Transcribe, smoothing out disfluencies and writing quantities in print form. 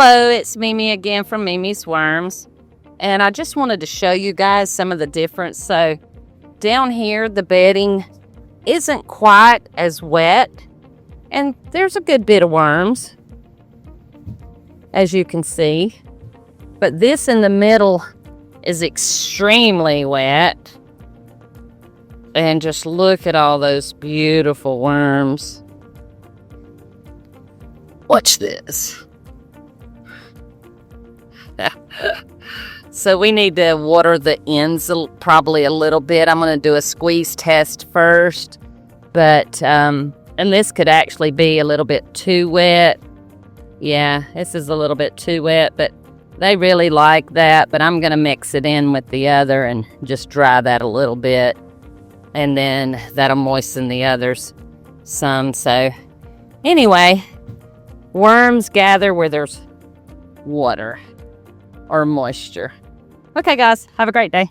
Hello, it's Mimi again from Mimi's Worms, and I just wanted to show you guys some of the difference. So down here, the bedding isn't quite as wet, and there's a good bit of worms, as you can see. But this in the middle is extremely wet, and just look at all those beautiful worms. Watch this. So we need to water the ends probably a little bit. I'm going to do a squeeze test first, but and this could actually be a little bit too wet. Yeah, this is a little bit too wet, but they really like that. But I'm going to mix it in with the other and just dry that a little bit, and then that'll moisten the others some. So anyway, worms gather where there's water or moisture. Okay, guys, have a great day.